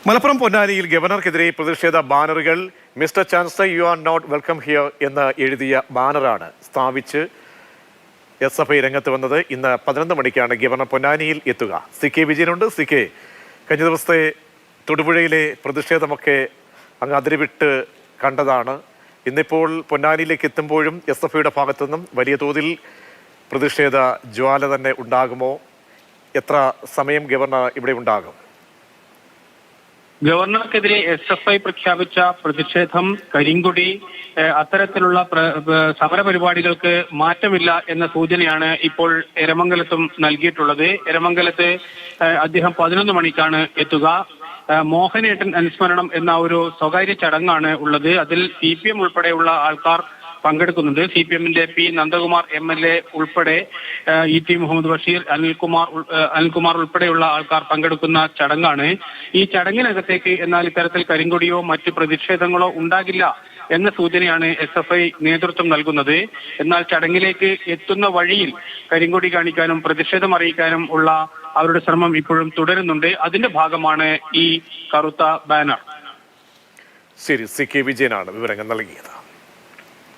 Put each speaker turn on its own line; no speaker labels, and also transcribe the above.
മലപ്പുറം പൊന്നാനിയിൽ ഗവർണർക്കെതിരെ പ്രതിഷേധ ബാനറുകൾ mister chancellor you are not welcome here എന്ന് എഴുതിയ ബാനറാണ് സ്ഥാപിച്ച് SFI രംഗത്ത് വന്നത്. ഇന്ന് 11 മണിക്കാണ് ഗവർണർ പൊന്നാനിയിൽ എത്തുക. CK വിജയനുണ്ട്. CK, കഴിഞ്ഞ ദിവസത്തെ തൊടുപുഴയിലെ പ്രതിഷേധമൊക്കെ അങ്ങ് അതിരുവിട്ട് കണ്ടതാണ്. ഇന്നിപ്പോൾ പൊന്നാനിയിലേക്ക് എത്തുമ്പോഴും SFIയുടെ ഭാഗത്തുനിന്നും വലിയ തോതിൽ പ്രതിഷേധ ജ്വാല തന്നെ ഉണ്ടാകുമോ? എത്ര സമയം ഗവർണർ ഇവിടെ ഉണ്ടാകും?
ഗവർണർക്കെതിരെ SFI പ്രഖ്യാപിച്ച പ്രതിഷേധം, കരിങ്കൊടി, അത്തരത്തിലുള്ള സമരപരിപാടികൾക്ക് മാറ്റമില്ല എന്ന സൂചനയാണ് ഇപ്പോൾ എരമംഗലത്തും നൽകിയിട്ടുള്ളത്. എരമംഗലത്ത് അദ്ദേഹം 11 മണിക്കാണ് എത്തുക. മോഹനേട്ടൻ അനുസ്മരണം എന്ന ഒരു സ്വകാര്യ ചടങ്ങാണ് ഉള്ളത്. അതിൽ CPM ഉൾപ്പെടെയുള്ള ആൾക്കാർ പങ്കെടുക്കുന്നുണ്ട്. CPMന്റെ P നന്ദകുമാർ MLA ഉൾപ്പെടെ ET മുഹമ്മദ് ബഷീർ, അനിൽകുമാർ ഉൾപ്പെടെയുള്ള ആൾക്കാർ പങ്കെടുക്കുന്ന ചടങ്ങാണ്. ഈ ചടങ്ങിനകത്തേക്ക് എന്നാൽ ഇത്തരത്തിൽ കരിങ്കൊടിയോ മറ്റ് പ്രതിഷേധങ്ങളോ ഉണ്ടാകില്ല എന്ന സൂചനയാണ് SFI നേതൃത്വം നൽകുന്നത്. എന്നാൽ ചടങ്ങിലേക്ക് എത്തുന്ന വഴിയിൽ കരിങ്കൊടി കാണിക്കാനും പ്രതിഷേധം അറിയിക്കാനും ഉള്ള അവരുടെ ശ്രമം ഇപ്പോഴും തുടരുന്നുണ്ട്. അതിന്റെ ഭാഗമാണ് ഈ കറുത്ത ബാനർ.
ശരി, CK വിജയനാണ് വിവരങ്ങൾ നൽകിയത്.